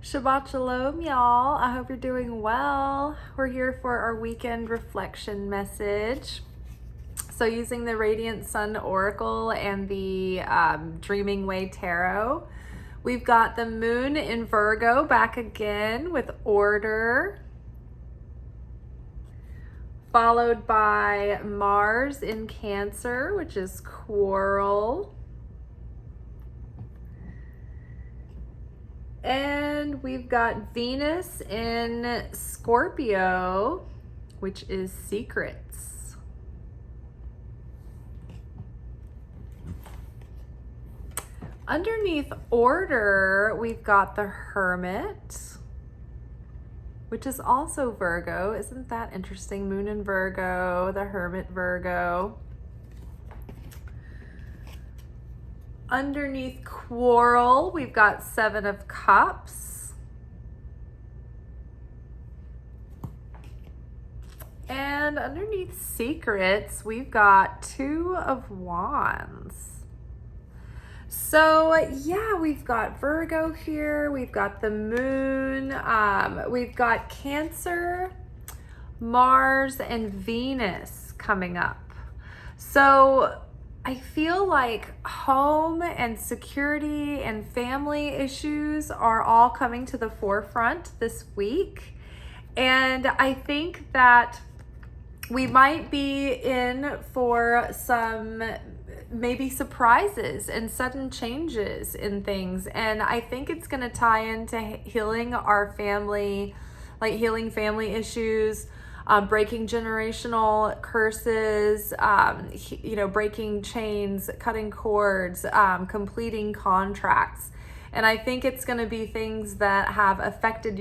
Shabbat Shalom, y'all. I hope you're doing well. We're here for our weekend reflection message. So using the Radiant Sun Oracle and the Dreaming Way Tarot, we've got the moon in Virgo back again with order, followed by Mars in Cancer, which is quarrel. And we've got Venus in Scorpio, which is secrets. Underneath order, we've got the Hermit, which is also Virgo. Isn't that interesting? Moon in Virgo, the Hermit Virgo. Underneath quarrel, we've got Seven of Cups. And underneath secrets, we've got Two of Wands. So yeah, we've got Virgo here. We've got the moon. We've got Cancer, Mars, and Venus coming up. So I feel like home and security and family issues are all coming to the forefront this week. And I think that we might be in for some maybe surprises and sudden changes in things. And I think it's going to tie into healing our family, like healing family issues, breaking generational curses, breaking chains, cutting cords, completing contracts. And I think it's going to be things that have affected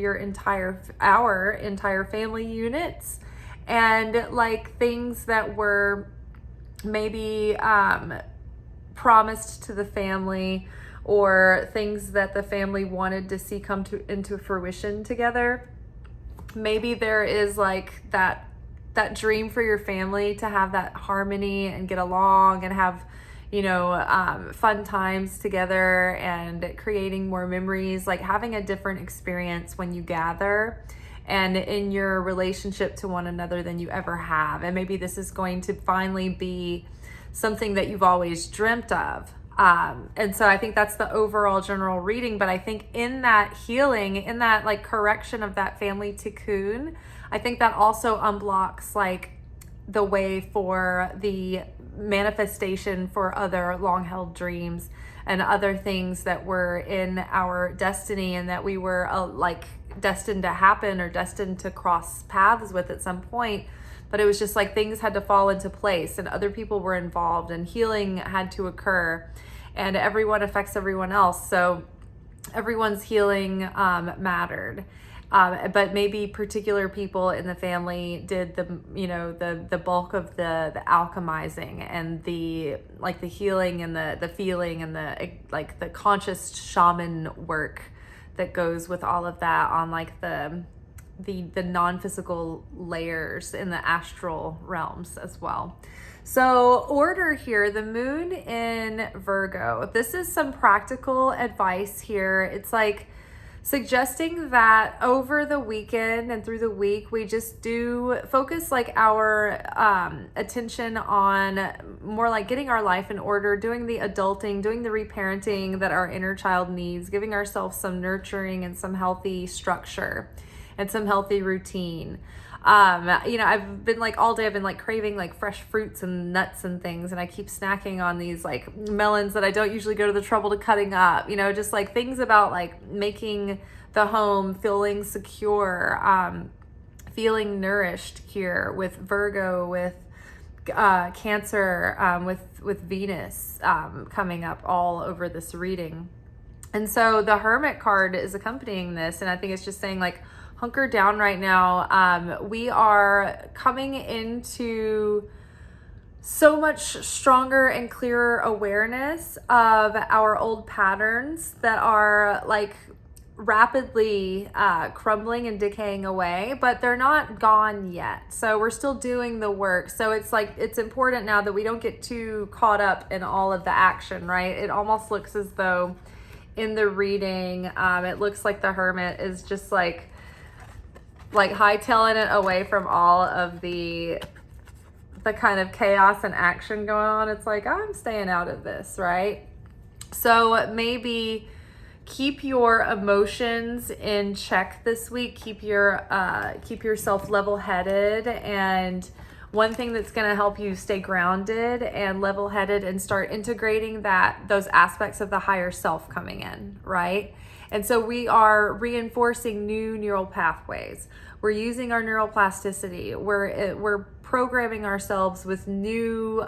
our entire family units, and like things that were maybe promised to the family, or things that the family wanted to see come into fruition together. Maybe there is like that dream for your family to have that harmony and get along and have, fun times together and creating more memories, like having a different experience when you gather and in your relationship to one another than you ever have. And maybe this is going to finally be something that you've always dreamt of. And so I think that's the overall general reading. But I think in that healing, in that like correction of that family cocoon, I think that also unblocks like the way for the manifestation for other long-held dreams and other things that were in our destiny and that we were destined to happen or destined to cross paths with at some point. But it was just like things had to fall into place and other people were involved and healing had to occur, and everyone affects everyone else. So everyone's healing mattered. But maybe particular people in the family did the bulk of the alchemizing and the healing and the feeling and the conscious shaman work that goes with all of that on like the non-physical layers in the astral realms as well. So order here, the moon in Virgo. This is some practical advice here. It's like suggesting that over the weekend and through the week, we just do focus like our attention on more like getting our life in order, doing the adulting, doing the reparenting that our inner child needs, giving ourselves some nurturing and some healthy structure and some healthy routine. I've been like all day, I've been like craving like fresh fruits and nuts and things. And I keep snacking on these like melons that I don't usually go to the trouble to cutting up, just like things about like making the home feeling secure, feeling nourished here with Virgo, with Cancer, with Venus coming up all over this reading. And so the Hermit card is accompanying this. And I think it's just saying like, hunker down right now. We are coming into so much stronger and clearer awareness of our old patterns that are like rapidly crumbling and decaying away, but they're not gone yet. So we're still doing the work. So it's like, it's important now that we don't get too caught up in all of the action, right? It almost looks as though in the reading, it looks like the Hermit is just like hightailing it away from all of the kind of chaos and action going on. It's like, I'm staying out of this, right? So maybe keep your emotions in check this week. Keep yourself level-headed. And one thing that's going to help you stay grounded and level-headed and start integrating those aspects of the higher self coming in, right? And so we are reinforcing new neural pathways. We're using our neuroplasticity. We're programming ourselves with new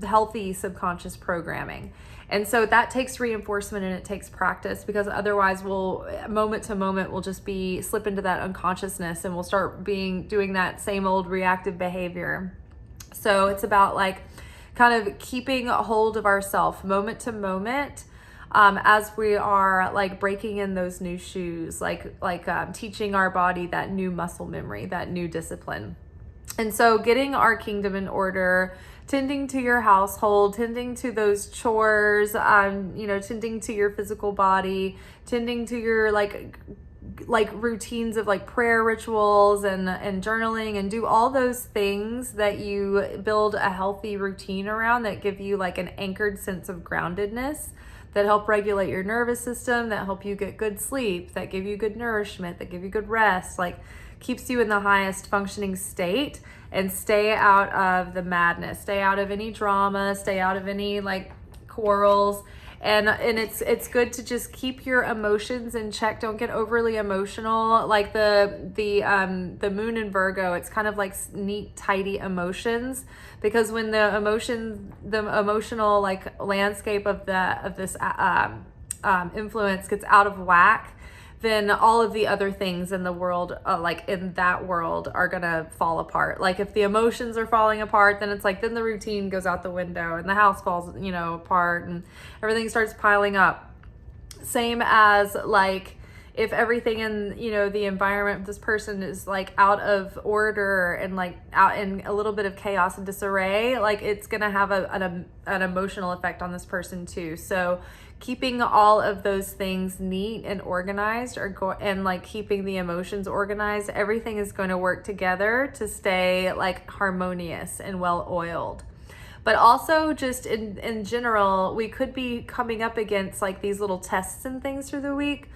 healthy subconscious programming. And so that takes reinforcement and it takes practice, because otherwise moment to moment we'll just slip into that unconsciousness and we'll start doing that same old reactive behavior. So it's about like kind of keeping a hold of ourselves moment to moment, as we are like breaking in those new shoes, teaching our body that new muscle memory, that new discipline. And so getting our kingdom in order, tending to your household, tending to those chores, tending to your physical body, tending to your like routines of like prayer rituals and journaling, and do all those things that you build a healthy routine around that give you like an anchored sense of groundedness, that help regulate your nervous system, that help you get good sleep, that give you good nourishment, that give you good rest, like keeps you in the highest functioning state. And stay out of the madness, stay out of any drama, stay out of any like quarrels. And it's good to just keep your emotions in check. Don't get overly emotional. Like the moon in Virgo, it's kind of like neat, tidy emotions, because when the emotional like landscape of this influence gets out of whack, then all of the other things in the world, in that world, are gonna fall apart. Like if the emotions are falling apart, then it's like, then the routine goes out the window and the house falls, apart and everything starts piling up. Same as like, if everything in, the environment of this person is like out of order and like out in a little bit of chaos and disarray, like it's gonna have an emotional effect on this person too. So keeping all of those things neat and organized, and like keeping the emotions organized, everything is going to work together to stay like harmonious and well oiled. But also just in general, we could be coming up against like these little tests and things through the week.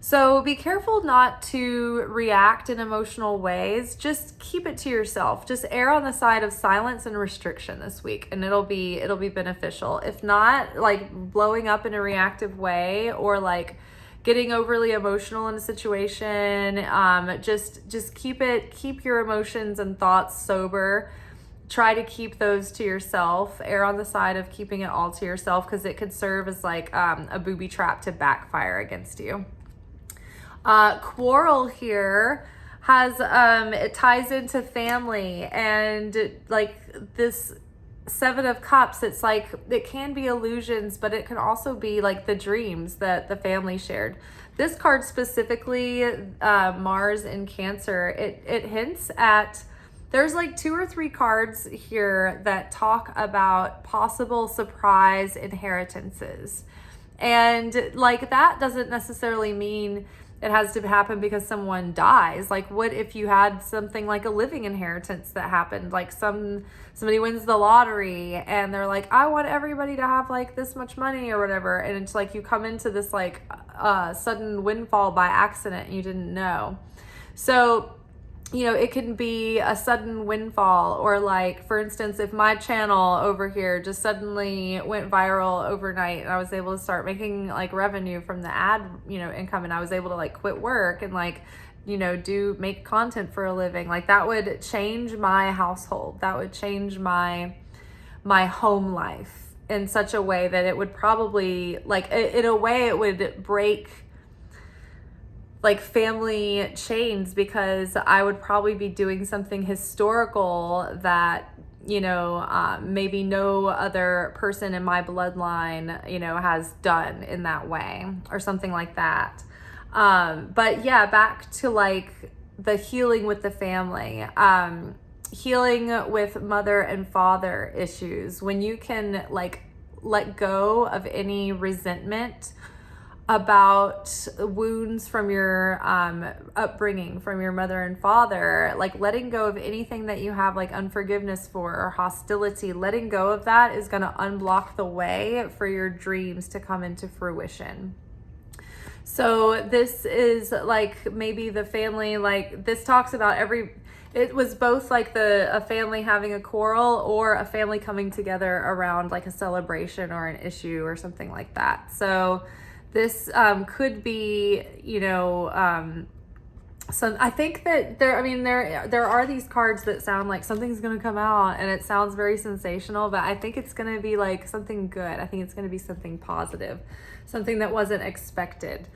So be careful not to react in emotional ways. Just keep it to yourself. Just err on the side of silence and restriction this week, and it'll be beneficial. If not, like blowing up in a reactive way or like getting overly emotional in a situation, just keep your emotions and thoughts sober. Try to keep those to yourself. Err on the side of keeping it all to yourself, because it could serve as like a booby trap to backfire against you. Quarrel here has it ties into family, and like this Seven of Cups, it's like it can be illusions, but it can also be like the dreams that the family shared. This card specifically, Mars in Cancer, it hints at, there's like 2 or 3 cards here that talk about possible surprise inheritances, and like that doesn't necessarily mean it has to happen because someone dies. Like, what if you had something like a living inheritance that happened? Like somebody wins the lottery and they're like, I want everybody to have like this much money or whatever. And it's like you come into this like sudden windfall by accident and you didn't know. So, it can be a sudden windfall, or like, for instance, if my channel over here just suddenly went viral overnight and I was able to start making like revenue from the ad, income, and I was able to like quit work and like, make content for a living, like that would change my household. That would change my home life in such a way that it would probably like, in a way it would break like family chains, because I would probably be doing something historical that, maybe no other person in my bloodline, has done in that way, or something like that. But yeah, back to like the healing with the family, healing with mother and father issues, when you can like let go of any resentment about wounds from your upbringing, from your mother and father, like letting go of anything that you have like unforgiveness for or hostility. Letting go of that is going to unblock the way for your dreams to come into fruition. So this is like maybe the family, like this talks about it was both like a family having a quarrel or a family coming together around like a celebration or an issue or something like that. So this could be, I think that there are these cards that sound like something's going to come out and it sounds very sensational, but I think it's going to be like something good. I think it's going to be something positive, something that wasn't expected.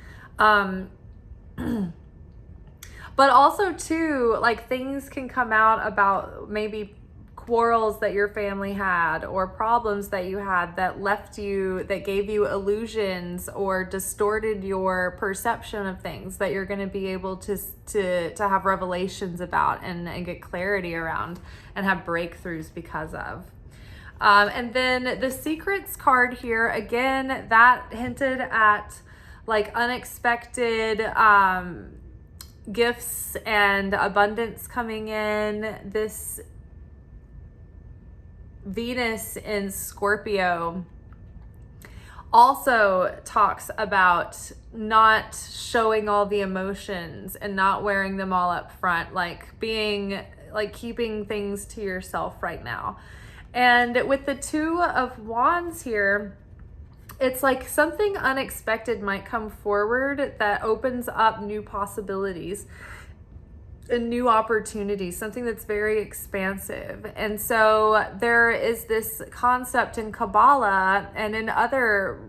But also too, like things can come out about maybe quarrels that your family had or problems that you had that gave you illusions or distorted your perception of things that you're going to be able to have revelations about and get clarity around and have breakthroughs because of. And then the secrets card here, again, that hinted at like unexpected gifts and abundance coming in. This Venus in Scorpio also talks about not showing all the emotions and not wearing them all up front, like keeping things to yourself right now. And with the Two of Wands here, it's like something unexpected might come forward that opens up new possibilities and new opportunities, something that's very expansive. And so there is this concept in Kabbalah and in other,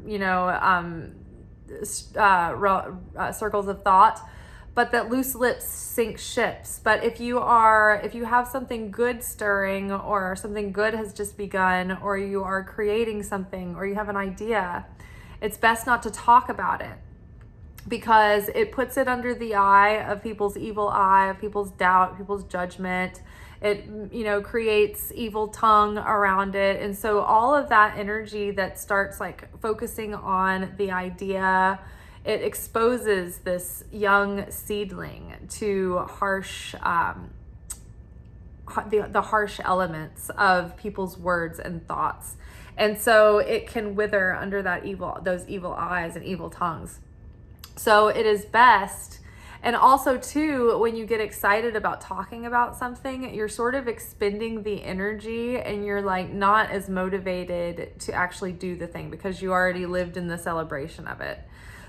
circles of thought, but that loose lips sink ships. But if you have something good stirring or something good has just begun or you are creating something or you have an idea, it's best not to talk about it because it puts it under the eye of people's evil eye, of people's doubt, people's judgment. It, creates evil tongue around it. And so all of that energy that starts like focusing on the idea, it exposes this young seedling to harsh, the harsh elements of people's words and thoughts. And so it can wither under those evil eyes and evil tongues. So it is best. And also too, when you get excited about talking about something, you're sort of expending the energy and you're like not as motivated to actually do the thing because you already lived in the celebration of it.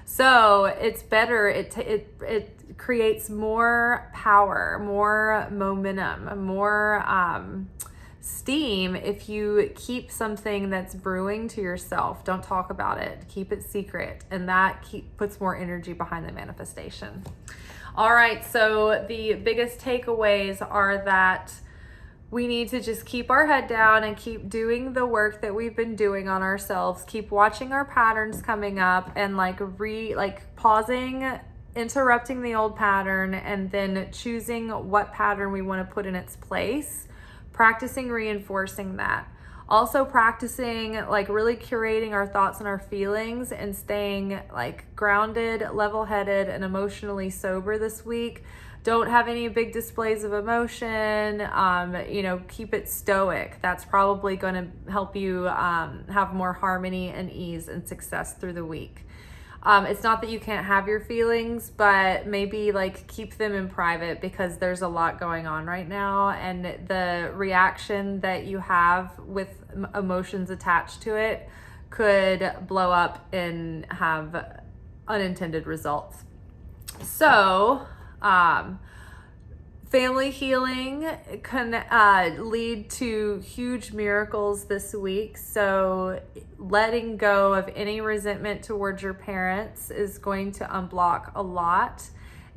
So it's better, it creates more power, more momentum, more steam if you keep something that's brewing to yourself. Don't talk about it. Keep it secret. And that puts more energy behind the manifestation. All right, so the biggest takeaways are that we need to just keep our head down and keep doing the work that we've been doing on ourselves. Keep watching our patterns coming up and pausing, interrupting the old pattern, and then choosing what pattern we want to put in its place. Practicing reinforcing that. Also practicing really curating our thoughts and our feelings and staying grounded, level-headed, and emotionally sober this week. Don't have any big displays of emotion. Keep it stoic. That's probably going to help you have more harmony and ease and success through the week. It's not that you can't have your feelings, but maybe keep them in private because there's a lot going on right now, and the reaction that you have with emotions attached to it could blow up and have unintended results. So, family healing can lead to huge miracles this week. So letting go of any resentment towards your parents is going to unblock a lot,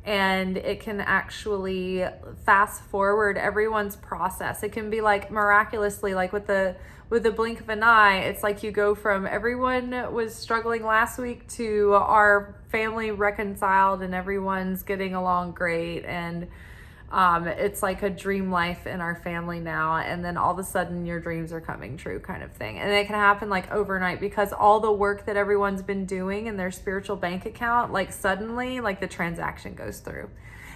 and it can actually fast forward everyone's process. It can be miraculously, with the blink of an eye, it's you go from everyone was struggling last week to our family reconciled and everyone's getting along great, and It's like a dream life in our family now, and then all of a sudden your dreams are coming true kind of thing. And it can happen like overnight, because all the work that everyone's been doing in their spiritual bank account, like suddenly like the transaction goes through,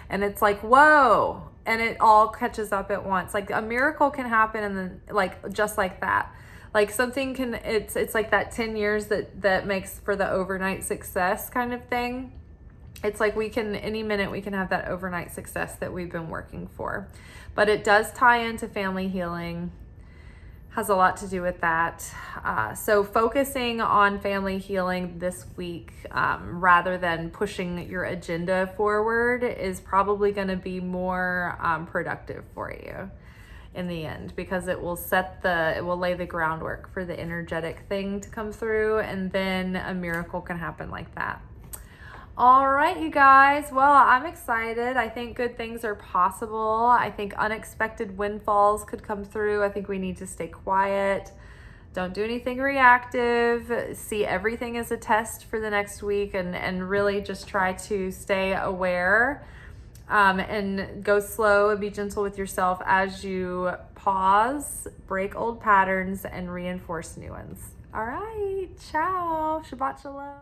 and it's like, whoa, and it all catches up at once. Like a miracle can happen, and then like just like that, like something can, it's like that 10 years that makes for the overnight success kind of thing. It's like we can, any minute we can have that overnight success that we've been working for. But it does tie into family healing, has a lot to do with that. So focusing on family healing this week, rather than pushing your agenda forward, is probably going to be more productive for you in the end, because it will lay the groundwork for the energetic thing to come through, and then a miracle can happen like that. All right, you guys. Well, I'm excited. I think good things are possible. I think unexpected windfalls could come through. I think we need to stay quiet. Don't do anything reactive. See everything as a test for the next week, and really just try to stay aware, and go slow and be gentle with yourself as you pause, break old patterns, and reinforce new ones. All right. Ciao. Shabbat shalom.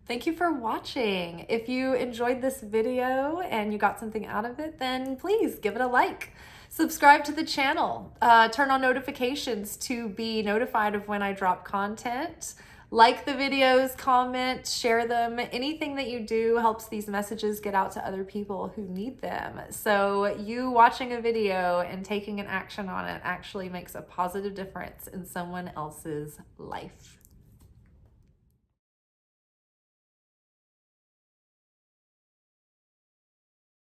Thank you for watching. If you enjoyed this video and you got something out of it, then please give it a like. Subscribe to the channel. Turn on notifications to be notified of when I drop content. Like the videos, comment, share them. Anything that you do helps these messages get out to other people who need them. So you watching a video and taking an action on it actually makes a positive difference in someone else's life.